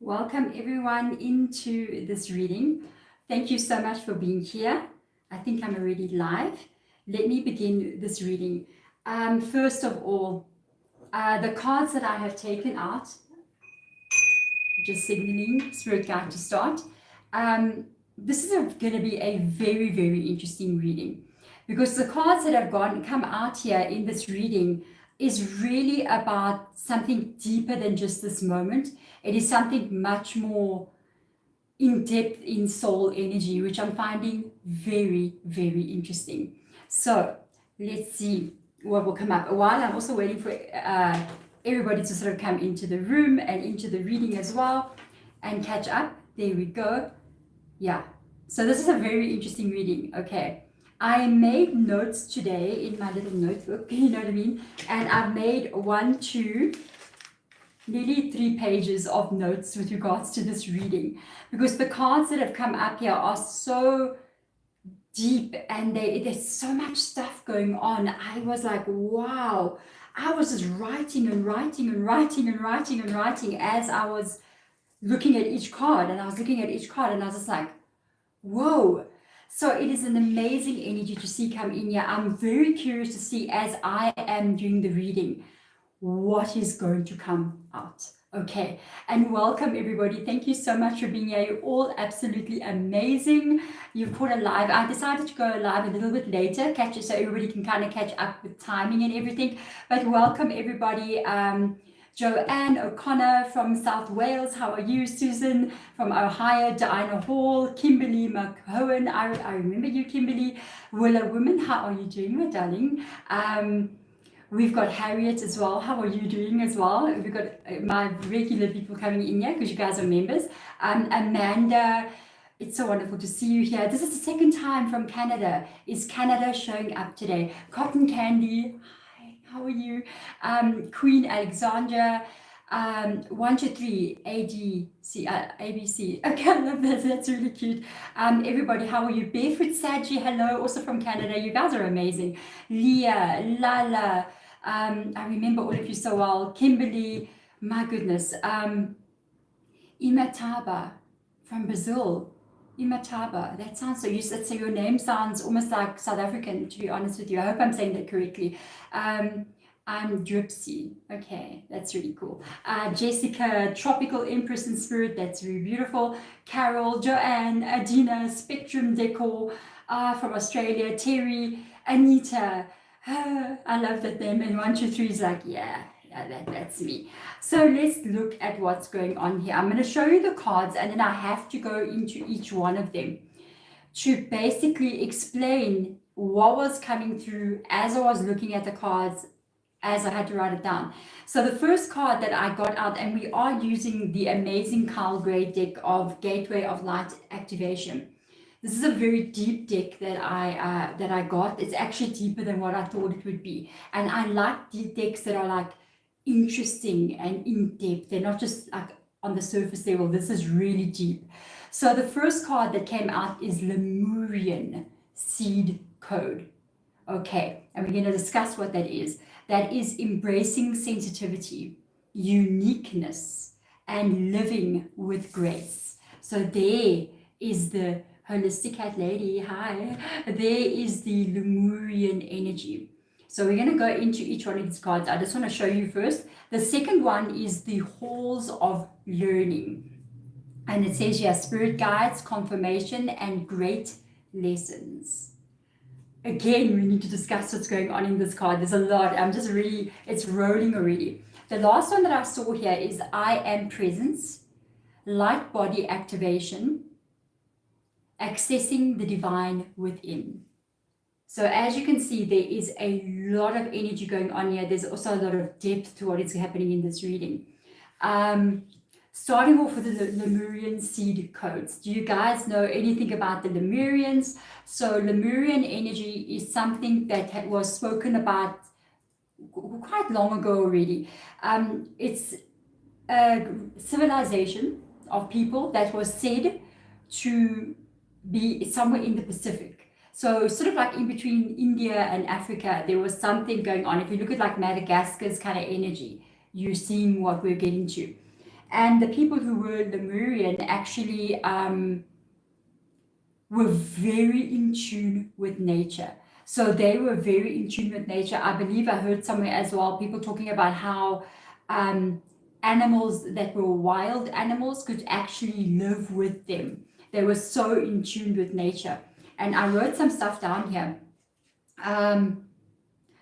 Welcome everyone into this reading. Thank you so much for being here. I think I'm already live. Let me begin this reading. First of all, the cards that I have taken out, just signaling Spirit Guide to start. This is going to be a very, very interesting reading because the cards that have come out here in this reading is really about something deeper than just this moment. It is something much more in depth in soul energy, which I'm finding very, very interesting. So let's see what will come up. While I'm also waiting for everybody to sort of come into the room and into the reading as well and catch up. There we go. Yeah. So this is a very interesting reading. Okay. I made notes today in my little notebook, you know what I mean? And I've made 1, 2, nearly 3 pages of notes with regards to this reading because the cards that have come up here are so deep and there's so much stuff going on. I was like, wow. I was just writing and writing and writing and writing and writing as I was looking at each card, and I was looking at each card and I was just like, whoa. So it is an amazing energy to see come in here. I'm very curious to see as I am doing the reading what is going to come out. Okay, and welcome everybody. Thank you so much for being here. You're all absolutely amazing. You've caught a live. I decided to go live a little bit later, catch it so everybody can kind of catch up with timing and everything. But welcome everybody. Joanne O'Connor from South Wales, how are you? Susan from Ohio, Diana Hall, Kimberly McHowen, I remember you, Kimberly. Willa Woman, how are you doing, my darling? We've got Harriet as well. How are you doing as well? We've got my regular people coming in here because you guys are members. Amanda, it's so wonderful to see you here. This is the second time from Canada. Is Canada showing up today? Cotton Candy, hi, how are you? Queen Alexandra, 1, 2, 3, ADC, ABC. Okay, I love that. That's really cute. Everybody, how are you? Barefoot Saji, hello, also from Canada. You guys are amazing. Leah, Lala, I remember all of you so well. Kimberly, my goodness. Imataba from Brazil. Imataba, that sounds so used. So your name sounds almost like South African, to be honest with you. I hope I'm saying that correctly. I'm Dripsy. Okay, that's really cool. Jessica, Tropical Empress in Spirit, that's really beautiful. Carol, Joanne, Adina, Spectrum Decor from Australia. Terry, Anita. I love that name. And 1, 2, 3 is like, yeah, that's me. So let's look at what's going on here. I'm going to show you the cards and then I have to go into each one of them to basically explain what was coming through as I was looking at the cards, as I had to write it down. So the first card that I got out, and we are using the amazing Kyle Gray deck of Gateway of Light Activation. This is a very deep deck that I got. It's actually deeper than what I thought it would be. And I like the decks that are like interesting and in depth. They're not just like on the surface level. This is really deep. So the first card that came out is Lemurian Seed Code. Okay, and we're going to discuss what that is. That is embracing sensitivity, uniqueness, and living with grace. So there is the holistic cat lady. Hi. There is the Lemurian energy. So we're going to go into each one of these cards. I just want to show you first. The second one is the Halls of Learning. And it says here, Spirit Guides, Confirmation, and Great Lessons. Again, we need to discuss what's going on in this card. There's a lot. It's rolling already. The last one that I saw here is I Am Presence, Light Body Activation, Accessing the Divine Within. So as you can see, there is a lot of energy going on here. There's also a lot of depth to what is happening in this reading. Starting off with the Lemurian seed codes. Do you guys know anything about the Lemurians? So Lemurian energy is something that was spoken about quite long ago already. It's a civilization of people that was said to be somewhere in the Pacific. So sort of like in between India and Africa, there was something going on. If you look at like Madagascar's kind of energy, you're seeing what we're getting to. And the people who were Lemurian actually were very in tune with nature. So they were very in tune with nature. I believe I heard somewhere as well people talking about how animals that were wild animals could actually live with them. They were so in tune with nature. And I wrote some stuff down here.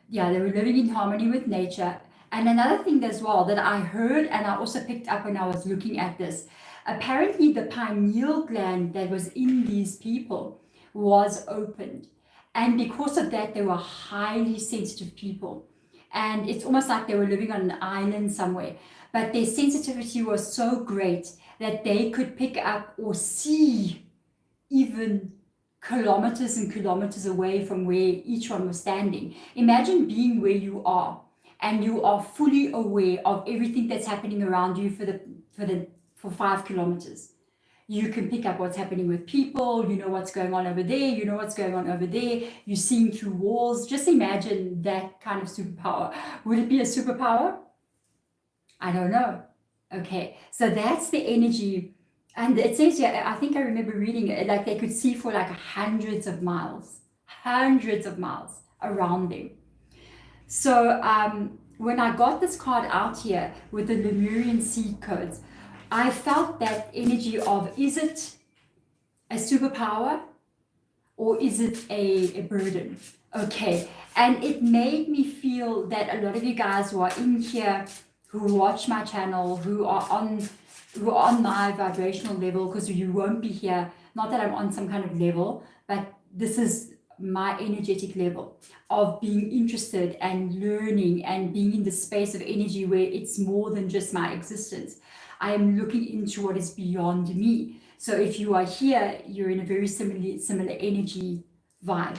Yeah, they were living in harmony with nature. And another thing as well that I heard and I also picked up when I was looking at this, apparently the pineal gland that was in these people was opened. And because of that, they were highly sensitive people. And it's almost like they were living on an island somewhere. But their sensitivity was so great that they could pick up or see even kilometers and kilometers away from where each one was standing. Imagine being where you are and you are fully aware of everything that's happening around you for 5 kilometers. You can pick up what's happening with people, you know what's going on over there, you know what's going on over there, you're seeing through walls. Just imagine that kind of superpower. Would it be a superpower? I don't know. Okay, so that's the energy. And it says here, I think I remember reading it, like they could see for like hundreds of miles around them. So when I got this card out here with the Lemurian seed codes, I felt that energy of, is it a superpower or is it a burden? Okay, and it made me feel that a lot of you guys who are in here, who watch my channel, who are on my vibrational level, because you won't be here, not that I'm on some kind of level, but this is my energetic level of being interested and learning and being in the space of energy where it's more than just my existence. I am looking into what is beyond me. So if you are here, you're in a very similar energy vibe,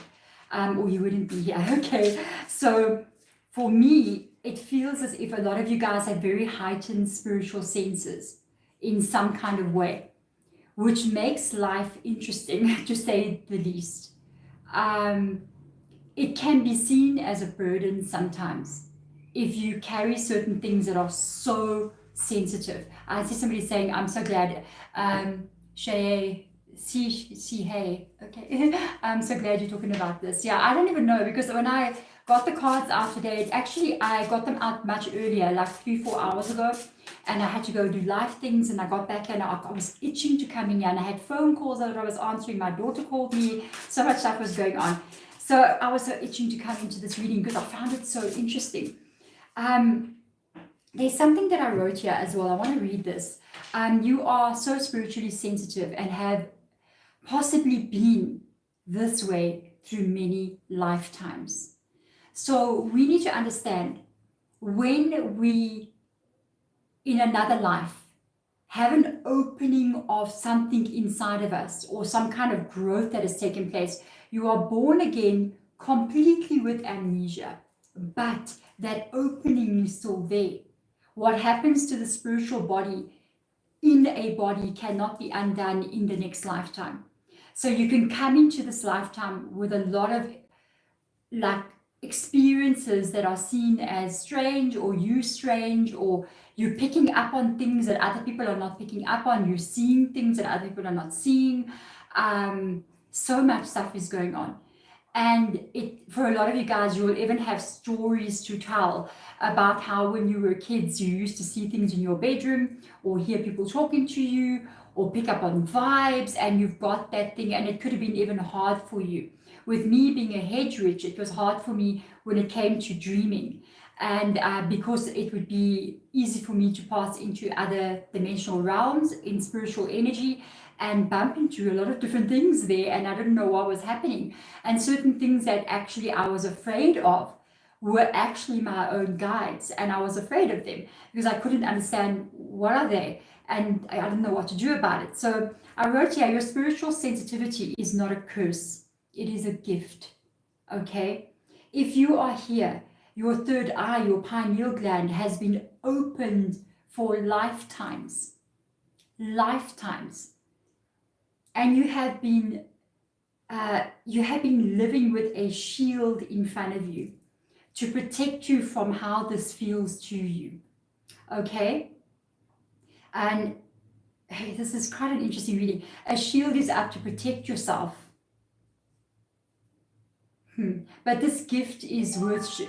or you wouldn't be here. Okay, so for me, it feels as if a lot of you guys have very heightened spiritual senses in some kind of way, which makes life interesting, to say the least. It can be seen as a burden sometimes if you carry certain things that are so sensitive. I see somebody saying, I'm so glad, Shay, hey, okay. I'm so glad you're talking about this. Yeah, I don't even know, because when I got the cards out today, actually I got them out much earlier, like 3-4 hours ago, and I had to go do live things, and I got back and I was itching to come in here, and I had phone calls that I was answering. My daughter called me, so much stuff was going on. So I was so itching to come into this reading because I found it so interesting. There's something that I wrote here as well. I want to read this. You are so spiritually sensitive and have possibly been this way through many lifetimes. So we need to understand, when we, in another life, have an opening of something inside of us or some kind of growth that has taken place, you are born again completely with amnesia, but that opening is still there. What happens to the spiritual body in a body cannot be undone in the next lifetime. So you can come into this lifetime with a lot of like experiences that are seen as strange, or you're picking up on things that other people are not picking up on, you're seeing things that other people are not seeing. So much stuff is going on. And for a lot of you guys, you will even have stories to tell about how when you were kids, you used to see things in your bedroom or hear people talking to you or pick up on vibes, and you've got that thing, and it could have been even hard for you. With me being a hedge witch, it was hard for me when it came to dreaming. And because it would be easy for me to pass into other dimensional realms in spiritual energy and bump into a lot of different things there, and I didn't know what was happening. And certain things that actually I was afraid of were actually my own guides, and I was afraid of them because I couldn't understand what are they, and I didn't know what to do about it. So I wrote here, your spiritual sensitivity is not a curse, it is a gift. Okay, if you are here, your third eye, your pineal gland, has been opened for lifetimes, and you have been living with a shield in front of you to protect you from how this feels to you. Okay, And hey, this is quite an interesting reading. A shield is up to protect yourself. But this gift is worth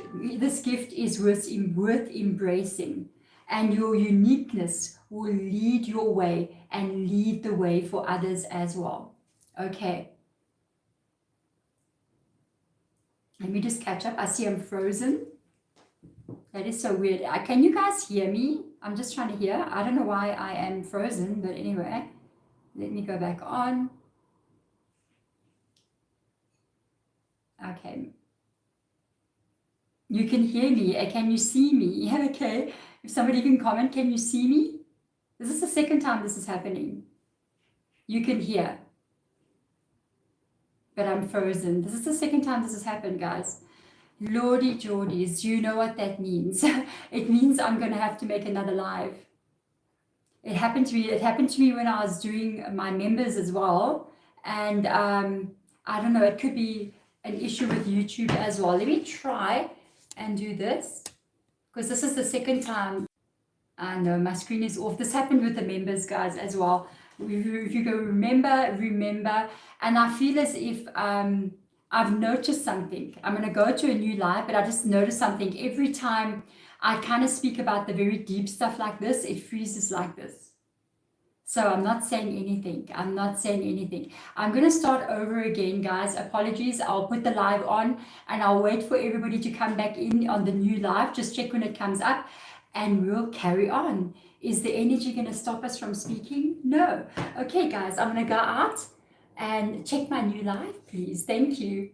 embracing, and your uniqueness will lead your way and lead the way for others as well. Okay. Let me just catch up. I see I'm frozen. That is so weird. Can you guys hear me? I'm just trying to hear. I don't know why I am frozen, but anyway, let me go back on. Okay. You can hear me. Can you see me? Okay. If somebody can comment, can you see me? This is the second time this is happening. You can hear, but I'm frozen. This is the second time this has happened, guys. Lordy Geordies, you know what that means. It means I'm going to have to make another live. It happened to me. It happened to me when I was doing my members as well. And I don't know, it could be an issue with YouTube as well. Let me try and do this, because this is the second time. I know my screen is off. This happened with the members, guys, as well. If you go remember, and I feel as if I've noticed something. I'm going to go to a new live, but I just noticed something. Every time I kind of speak about the very deep stuff like this, it freezes like this. So I'm not saying anything. I'm not saying anything. I'm going to start over again, guys. Apologies. I'll put the live on and I'll wait for everybody to come back in on the new live. Just check when it comes up and we'll carry on. Is the energy going to stop us from speaking? No. Okay, guys, I'm going to go out and check my new live, please. Thank you.